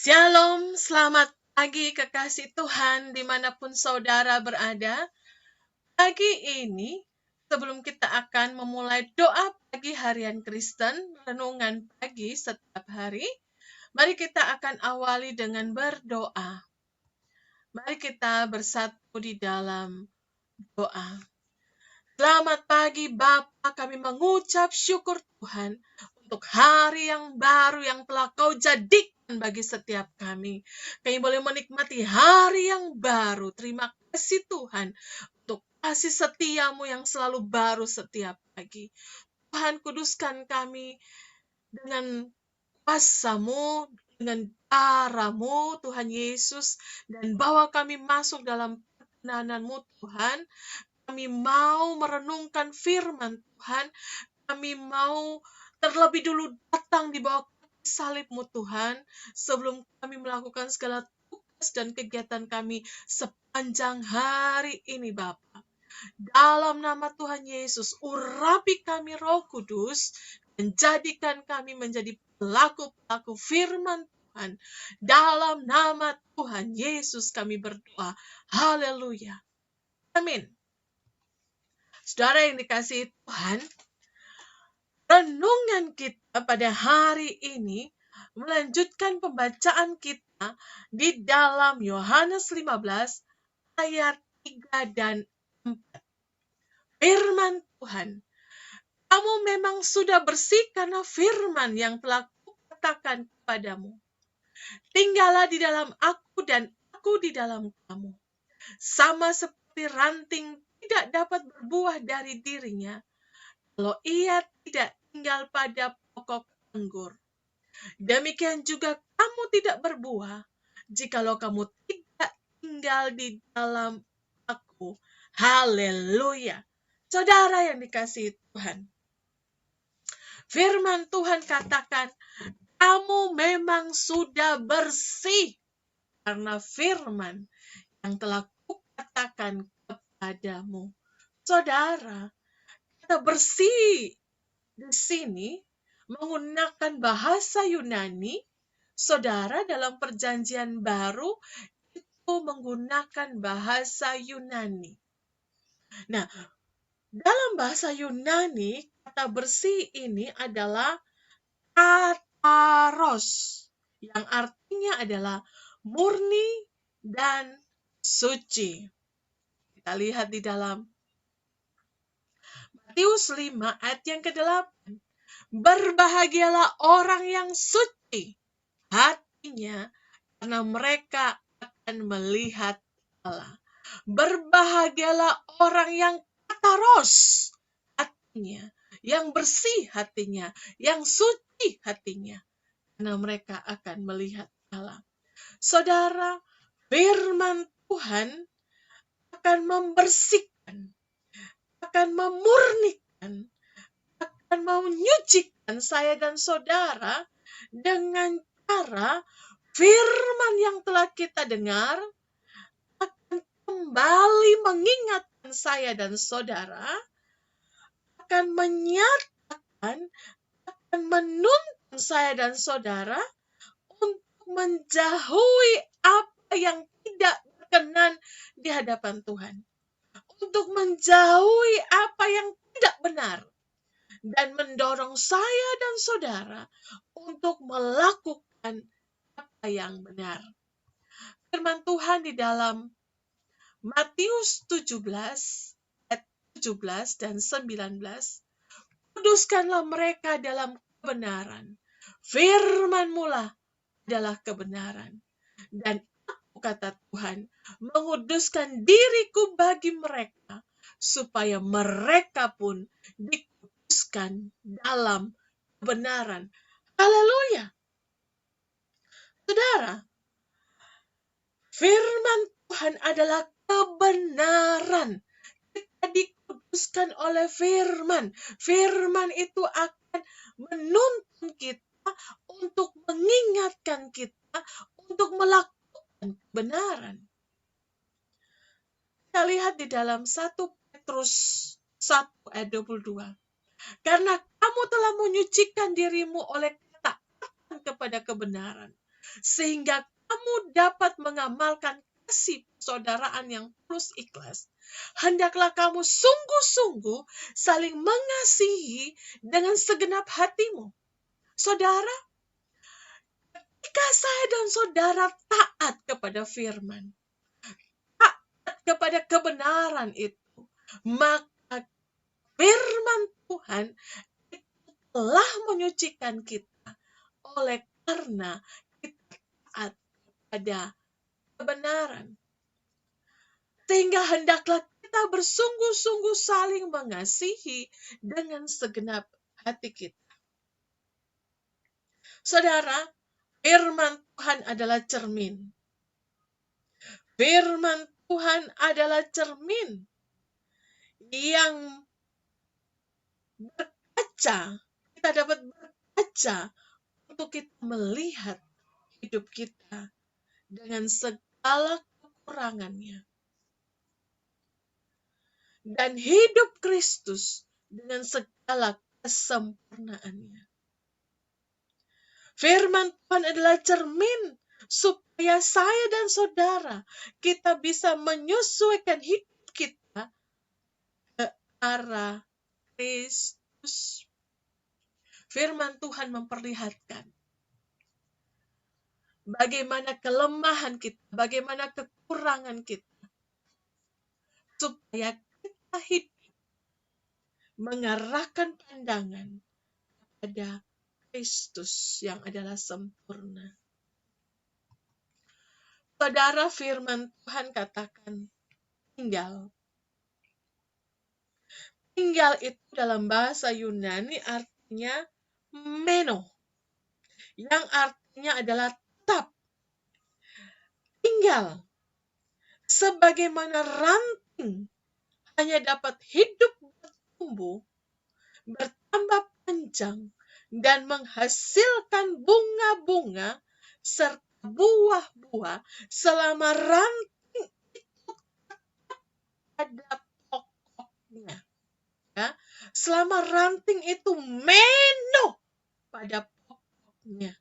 Shalom, selamat pagi kekasih Tuhan dimanapun saudara berada. Pagi ini, sebelum kita akan memulai doa pagi harian Kristen, renungan pagi setiap hari, mari kita akan awali dengan berdoa. Mari kita bersatu di dalam doa. Selamat pagi Bapa, kami mengucap syukur Tuhan untuk hari yang baru yang telah Kau jadikan bagi setiap kami. Kami boleh menikmati hari yang baru. Terima kasih Tuhan untuk kasih setiamu yang selalu baru setiap pagi. Tuhan, kuduskan kami dengan kuasa-Mu, dengan darah-Mu Tuhan Yesus, dan bawa kami masuk dalam perkenanan-Mu Tuhan. Kami mau merenungkan firman Tuhan. Kami mau terlebih dulu datang di bawah kaki salib-Mu Tuhan, sebelum kami melakukan segala tugas dan kegiatan kami sepanjang hari ini Bapa. Dalam nama Tuhan Yesus, urapi kami Roh Kudus, dan jadikan kami menjadi pelaku-pelaku firman Tuhan. Dalam nama Tuhan Yesus kami berdoa. Haleluya. Amin. Saudara yang dikasihi Tuhan, renungan kita pada hari ini melanjutkan pembacaan kita di dalam Yohanes 15 ayat 3 dan 4. Firman Tuhan, kamu memang sudah bersih karena firman yang telah kukatakan kepadamu. Tinggallah di dalam aku dan aku di dalam kamu. Sama seperti ranting tidak dapat berbuah dari dirinya kalau ia tidak tinggal pada pokok anggur. Demikian juga kamu tidak berbuah jikalau kamu tidak tinggal di dalam aku. Haleluya. Saudara yang dikasihi Tuhan, firman Tuhan katakan, kamu memang sudah bersih karena firman yang telah kukatakan kepadamu. Saudara, kata bersih di sini menggunakan bahasa Yunani. Saudara, dalam perjanjian baru itu menggunakan bahasa Yunani. Nah, dalam bahasa Yunani, kata bersih ini adalah kataros, yang artinya adalah murni dan suci. Kita lihat di dalam Matius 5 ayat yang ke-8. Berbahagialah orang yang suci hatinya, karena mereka akan melihat Allah. Berbahagialah orang yang kataros hatinya, yang bersih hatinya, yang suci hatinya, karena mereka akan melihat Allah. Saudara, firman Tuhan akan membersihkan, akan memurnikan, akan menyucikan saya dan saudara dengan cara firman yang telah kita dengar akan kembali mengingatkan saya dan saudara, akan menyatakan, akan menuntun saya dan saudara untuk menjauhi apa yang tidak berkenan di hadapan Tuhan, untuk menjauhi apa yang tidak benar, dan mendorong saya dan saudara untuk melakukan apa yang benar. Firman Tuhan di dalam Matius 17 ayat 17 dan 19, kuduskanlah mereka dalam kebenaran. Firman-Mu lah adalah kebenaran. Dan aku, kata Tuhan, menguduskan diriku bagi mereka, supaya mereka pun dikuduskan dalam kebenaran. Haleluya. Saudara, firman Tuhan adalah kebenaran. Kita dikuduskan oleh firman. Firman itu akan menuntun kita untuk mengingatkan kita untuk melakukan kebenaran. Kita lihat di dalam 1 Petrus 1 ayat 22. Karena kamu telah menyucikan dirimu oleh ketaatan kepada kebenaran. sehingga kamu dapat mengamalkan kasih persaudaraan yang tulus ikhlas. Hendaklah kamu sungguh-sungguh saling mengasihi dengan segenap hatimu. Saudara, jika saya dan saudara taat kepada firman, taat kepada kebenaran itu, maka firman Tuhan telah menyucikan kita oleh karena kita taat pada kebenaran. Sehingga hendaklah kita bersungguh-sungguh saling mengasihi dengan segenap hati kita. Saudara, firman Tuhan adalah cermin. Firman Tuhan adalah cermin yang berkaca. Kita dapat berkaca untuk kita melihat hidup kita dengan segala kekurangannya. Dan hidup Kristus dengan segala kesempurnaannya. Firman Tuhan adalah cermin supaya saya dan saudara kita bisa menyesuaikan hidup kita ke arah Kristus. Firman Tuhan memperlihatkan bagaimana kelemahan kita, bagaimana kekurangan kita, supaya kita hidup mengarahkan pandangan pada Kristus yang adalah sempurna. Saudara, firman Tuhan katakan tinggal. Tinggal itu dalam bahasa Yunani artinya meno, yang artinya adalah tetap. Tinggal. Sebagaimana ranting hanya dapat hidup bertumbuh, bertambah panjang, dan menghasilkan bunga-bunga serta buah-buah selama ranting itu ada pokoknya. Ya, selama ranting itu meno pada pokoknya,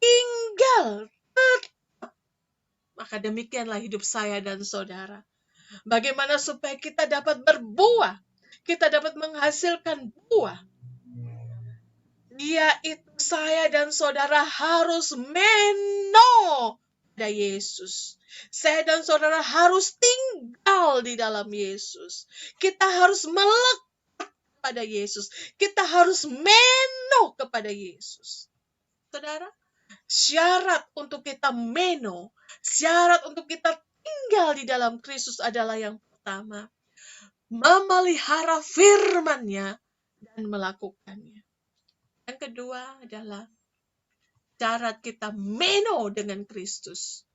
tinggal tetap. Maka demikianlah hidup saya dan saudara. Bagaimana supaya kita dapat berbuah, kita dapat menghasilkan buah, yaitu saya dan saudara harus meno pada Yesus. Saya dan saudara harus tinggal di dalam Yesus. Kita harus melekat pada Yesus. Kita harus meno kepada Yesus. Saudara, syarat untuk kita meno, syarat untuk kita tinggal di dalam Kristus adalah yang pertama, memelihara firman-Nya dan melakukannya. Yang kedua adalah syarat kita meno dengan Kristus.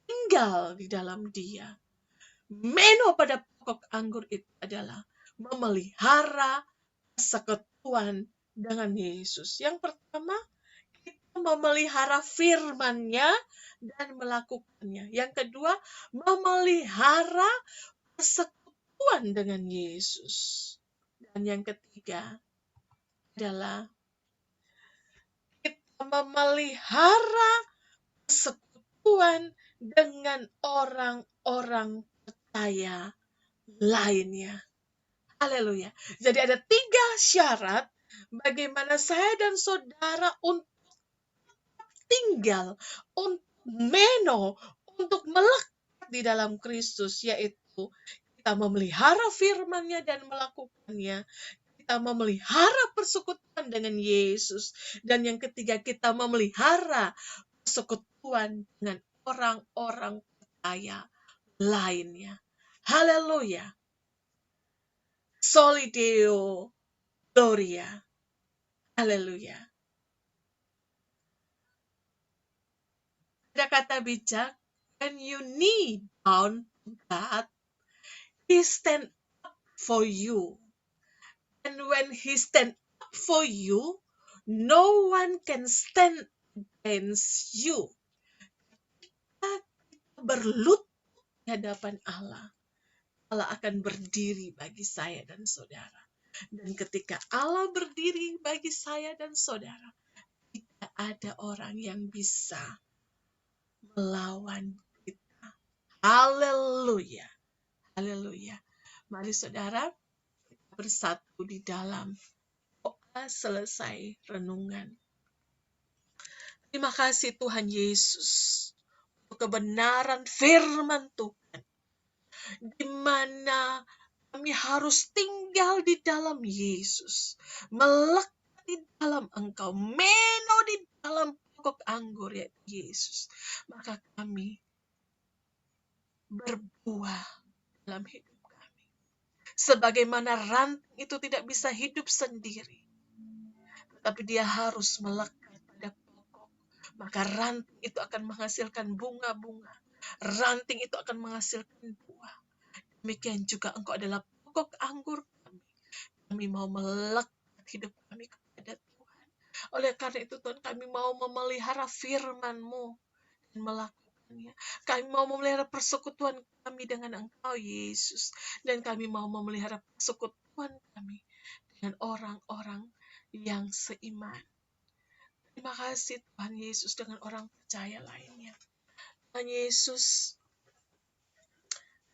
Tinggal di dalam Dia. Meno pada pokok anggur itu adalah memelihara persekutuan dengan Yesus. Yang pertama, kita memelihara firman-Nya dan melakukannya. Yang kedua, memelihara persekutuan dengan Yesus. Dan yang ketiga adalah kita memelihara persekutuan dengan orang-orang percaya lainnya. Haleluya. Jadi ada 3 syarat bagaimana saya dan saudara untuk tinggal, untuk meno, untuk melekat di dalam Kristus, yaitu kita memelihara firman-Nya dan melakukannya. Kita memelihara persekutuan dengan Yesus. Dan yang ketiga, kita memelihara persekutuan dengan orang-orang percaya lainnya. Haleluya. Soli Deo Gloria. Haleluya. Ada kata bijak, when you kneel down to God, He stand up for you. And when He stand up for you, no one can stand against you. Kita berlutut di hadapan Allah, Allah akan berdiri bagi saya dan saudara. Dan ketika Allah berdiri bagi saya dan saudara, tidak ada orang yang bisa melawan kita. Haleluya. Haleluya. Mari saudara, kita bersatu di dalam doa selesai renungan. Terima kasih Tuhan Yesus untuk kebenaran firman Tuhan, di mana kami harus tinggal di dalam Yesus, melekat di dalam Engkau, meno di dalam pokok anggur yaitu Yesus. Maka kami berbuah dalam hidup kami. Sebagaimana ranting itu tidak bisa hidup sendiri, tetapi dia harus melekat pada pokok. Maka ranting itu akan menghasilkan bunga-bunga. Ranting itu akan menghasilkan buah. Demikian juga Engkau adalah pokok anggur kami. Kami mau melekat hidup kami kepada Tuhan. Oleh karena itu Tuhan, kami mau memelihara firman-Mu dan melakukannya. Kami mau memelihara persekutuan kami dengan Engkau Yesus. Dan kami mau memelihara persekutuan kami dengan orang-orang yang seiman. Terima kasih Tuhan Yesus dengan orang percaya lainnya. Tuhan Yesus,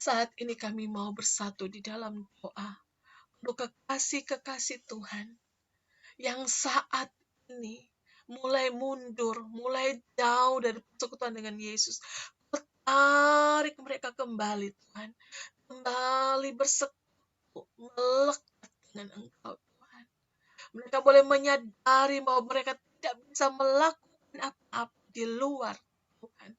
saat ini kami mau bersatu di dalam doa untuk kekasih-kekasih Tuhan yang saat ini mulai mundur, mulai jauh dari persekutuan dengan Yesus. Tarik mereka kembali Tuhan, kembali bersekutu, melekat dengan Engkau Tuhan. Mereka boleh menyadari bahwa mereka tidak bisa melakukan apa-apa di luar Tuhan.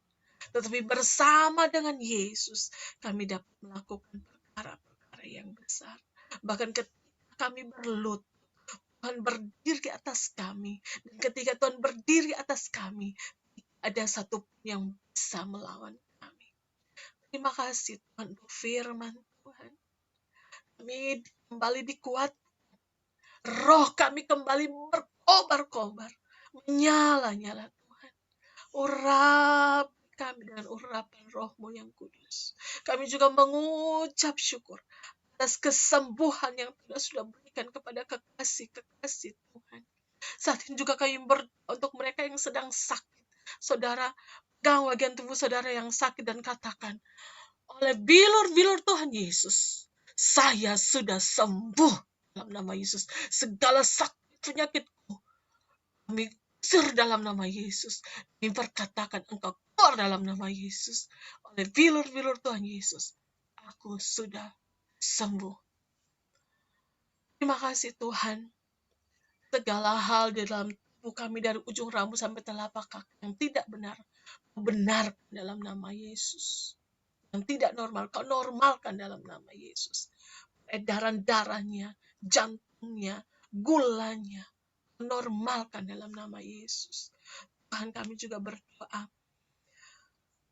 Tetapi bersama dengan Yesus, kami dapat melakukan perkara-perkara yang besar. Bahkan ketika kami berlutut, Tuhan berdiri di atas kami. Dan ketika Tuhan berdiri di atas kami, tidak ada satupun yang bisa melawan kami. Terima kasih Tuhan untuk firman Tuhan. Kami kembali dikuat. Roh kami kembali berkobar-kobar. Menyala-nyala Tuhan. Urap kami dengan urapan Roh-Mu yang kudus. Kami juga mengucap syukur atas kesembuhan yang Tuhan sudah berikan kepada kekasih-kekasih Tuhan. Saat ini juga kami berdoa untuk mereka yang sedang sakit. Saudara, pegang bagian tubuh saudara yang sakit dan katakan, oleh bilur-bilur Tuhan Yesus, saya sudah sembuh dalam nama Yesus. Segala sakit penyakitku, kami usir dalam nama Yesus. Kami berkatakan engkau keluar dalam nama Yesus. Oleh bilur-bilur Tuhan Yesus, aku sudah sembuh. Terima kasih Tuhan. Segala hal di dalam tubuh kami dari ujung rambut sampai telapak kaki yang tidak benar, kau benarkan dalam nama Yesus. Yang tidak normal, kau normalkan dalam nama Yesus. Peredaran darahnya, jantungnya, gulanya, normalkan dalam nama Yesus. Tuhan, kami juga berdoa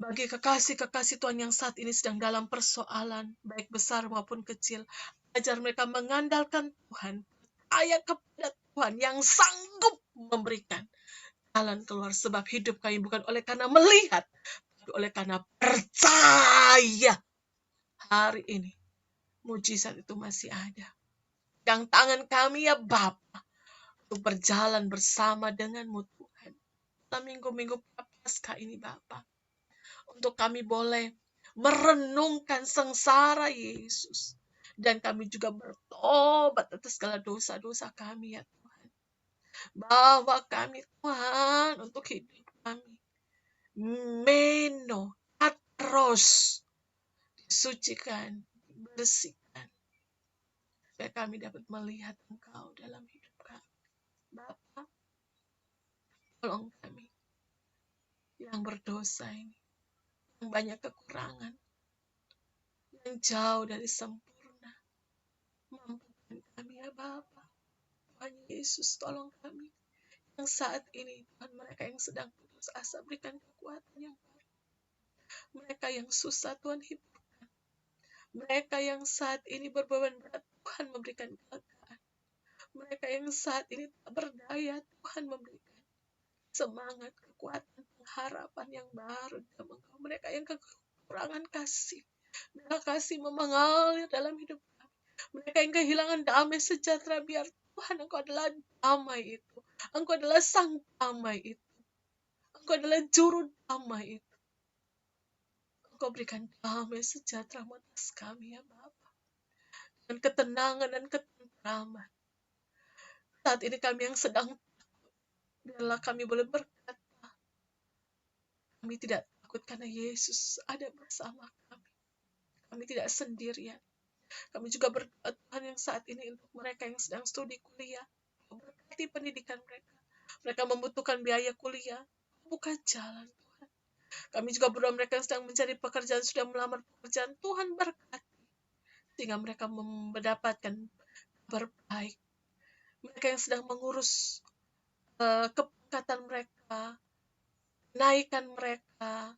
bagi kekasih-kekasih Tuhan yang saat ini sedang dalam persoalan, baik besar maupun kecil. Ajar mereka mengandalkan Tuhan, percaya kepada Tuhan yang sanggup memberikan jalan keluar. Sebab hidup kami bukan oleh karena melihat, tapi oleh karena percaya. Hari ini, mujizat itu masih ada. Pegang tangan kami ya Bapa, untuk berjalan bersama denganmu Tuhan. Dalam minggu-minggu Prapaskah ini Bapa, untuk kami boleh merenungkan sengsara Yesus. Dan kami juga bertobat atas segala dosa-dosa kami ya Tuhan. Bawa kami Tuhan untuk hidup kami. Meno, atros, disucikan, bersihkan. Supaya kami dapat melihat Engkau dalam hidup kami. Bapa, tolong kami yang berdosa ini, yang banyak kekurangan, yang jauh dari sempurna. Mampukan kami ya Bapa. Tuhan Yesus, tolong kami yang saat ini, Tuhan, mereka yang sedang putus asa, berikan kekuatan yang baru. Mereka yang susah, Tuhan, hiburkan. Mereka yang saat ini berbeban berat, Tuhan, memberikan kelegaan. Mereka yang saat ini tak berdaya, Tuhan, memberikan semangat, kekuatan, pengharapan yang baru dalam Engkau. Mereka yang kekurangan kasih, biarlah kasih mengalir dalam hidup kami. Mereka yang kehilangan damai sejahtera, biar Tuhan, Engkau adalah damai itu. Engkau adalah sang damai itu. Engkau adalah juru damai itu. Engkau berikan damai sejahtera atas kami ya Bapa. Dan ketenangan dan ketentraman. Saat ini kami yang sedang takut, biarlah kami boleh berkata, kami tidak takut karena Yesus ada bersama kami. Kami tidak sendirian. Kami juga berdoa Tuhan yang saat ini untuk mereka yang sedang studi kuliah. Berkati pendidikan mereka. Mereka membutuhkan biaya kuliah. Buka jalan Tuhan. Kami juga berdoa mereka yang sedang mencari pekerjaan, sudah melamar pekerjaan. Tuhan berkati. Sehingga mereka mendapatkan kabar baik. Mereka yang sedang mengurus kepangkatan mereka, kenaikan mereka,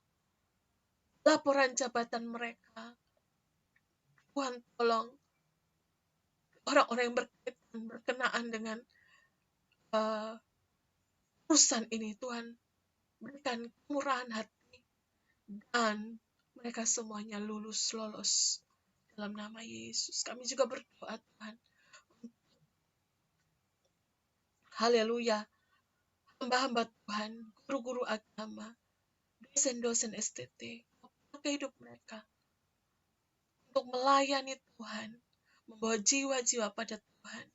laporan jabatan mereka. Tuhan tolong orang-orang yang berkenaan dengan urusan ini. Tuhan berikan kemurahan hati dan mereka semuanya lolos dalam nama Yesus. Kami juga berdoa Tuhan, haleluya, hamba-hamba Tuhan, guru-guru agama, dosen-dosen STT, pakai hidup mereka untuk melayani Tuhan, membawa jiwa-jiwa pada Tuhan.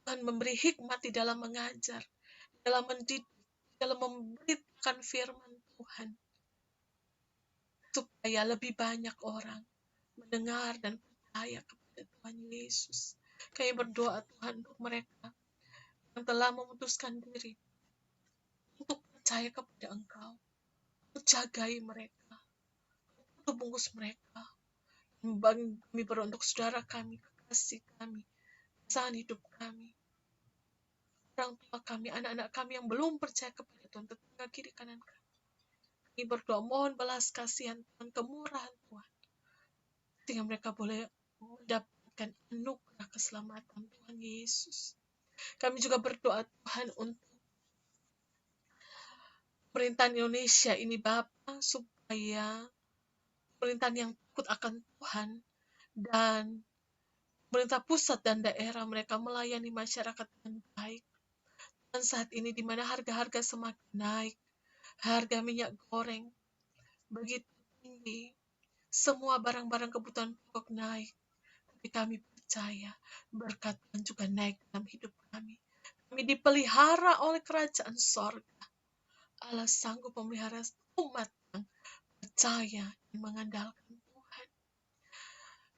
Tuhan memberi hikmat di dalam mengajar, dalam mendidik, dalam memberitakan firman Tuhan, supaya lebih banyak orang mendengar dan percaya kepada Tuhan Yesus. Kami berdoa Tuhan untuk mereka yang telah memutuskan diri untuk percaya kepada Engkau, jagai mereka, untuk bungkus mereka. Kami berdoa untuk saudara kami, kekasih kami, pasangan hidup kami, orang tua kami, anak-anak kami yang belum percaya kepada Tuhan, tetangga kiri kanan kami. Kami berdoa mohon belas kasihan Tuhan, kemurahan Tuhan, sehingga mereka boleh mendapatkan anugerah keselamatan Tuhan Yesus. Kami juga berdoa Tuhan untuk pemerintahan Indonesia ini Bapa, supaya pemerintahan yang takut akan Tuhan dan pemerintah pusat dan daerah mereka melayani masyarakat dengan baik. Dan saat ini di mana harga-harga semakin naik, harga minyak goreng begitu tinggi, semua barang-barang kebutuhan pokok naik. Tapi kami percaya berkat Tuhan juga naik dalam hidup kami. Kami dipelihara oleh kerajaan sorga. Allah sanggup memelihara umat yang percaya dan mengandalkan Tuhan.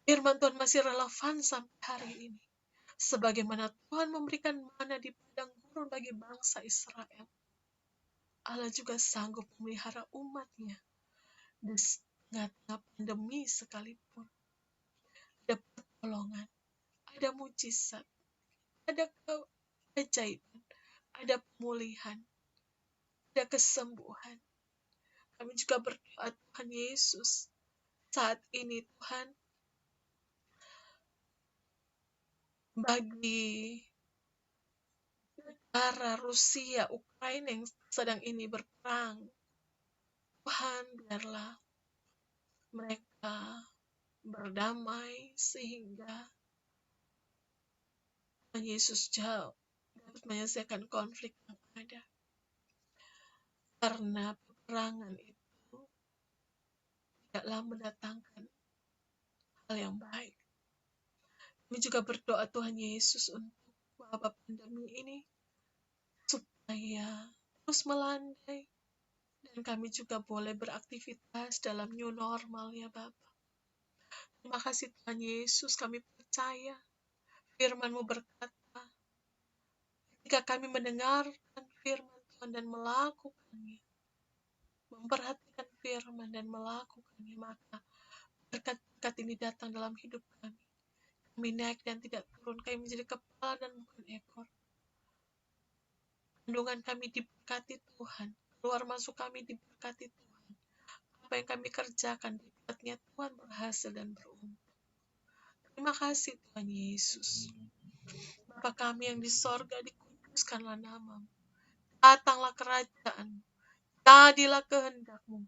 Firman Tuhan masih relevan sampai hari ini. Sebagaimana Tuhan memberikan mana di padang gurun bagi bangsa Israel, Allah juga sanggup memelihara umatnya di tengah-tengah pandemi sekalipun. Ada pertolongan, ada mujizat, ada keajaiban, ada pemulihan, ada kesembuhan. Kami juga berdoa Tuhan Yesus, saat ini Tuhan, bagi negara Rusia, Ukraina yang sedang ini berperang, Tuhan biarlah mereka berdamai sehingga Tuhan Yesus jauh dapat menyelesaikan konflik yang ada. Karena peperangan itu tidaklah mendatangkan hal yang baik. Kami juga berdoa Tuhan Yesus untuk wabah pandemi ini supaya terus melandai dan kami juga boleh beraktivitas dalam new normal ya Bapak. Terima kasih Tuhan Yesus, kami percaya firman-Mu berkata, ketika kami mendengarkan firman Tuhan dan melakukannya, memperhatikan firman dan melakukannya, maka berkat-berkat ini datang dalam hidup kami. Kami naik dan tidak turun, kami menjadi kepala dan bukan ekor. Kandungan kami diberkati Tuhan, keluar masuk kami diberkati Tuhan. Apa yang kami kerjakan, berkatnya Tuhan berhasil dan beruntung. Terima kasih Tuhan Yesus. Bapa kami yang di sorga, dikuduskanlah nama-Mu. Datanglah kerajaan, jadilah kehendak-Mu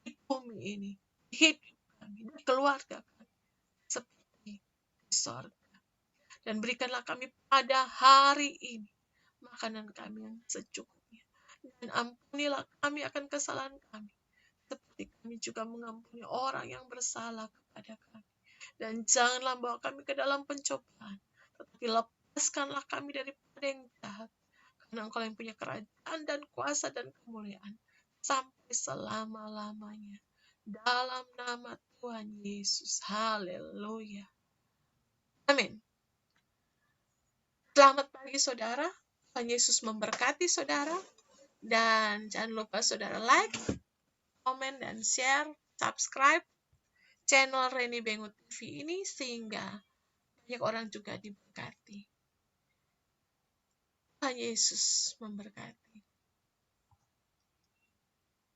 di bumi ini, di hidup kami, di keluarga kami, seperti di sorga. Dan berikanlah kami pada hari ini makanan kami yang secukupnya. Dan ampunilah kami akan kesalahan kami, seperti kami juga mengampuni orang yang bersalah kepada kami. Dan janganlah bawa kami ke dalam pencobaan, tetapi lepaskanlah kami daripada yang jahat. Karena Engkau yang punya kerajaan dan kuasa dan kemuliaan sampai selama-lamanya. Dalam nama Tuhan Yesus. Haleluya. Amin. Selamat pagi saudara. Tuhan Yesus memberkati saudara. Dan jangan lupa saudara like, komen, dan share, subscribe channel Reni Bengu TV ini sehingga banyak orang juga diberkati. Tuhan Yesus memberkati.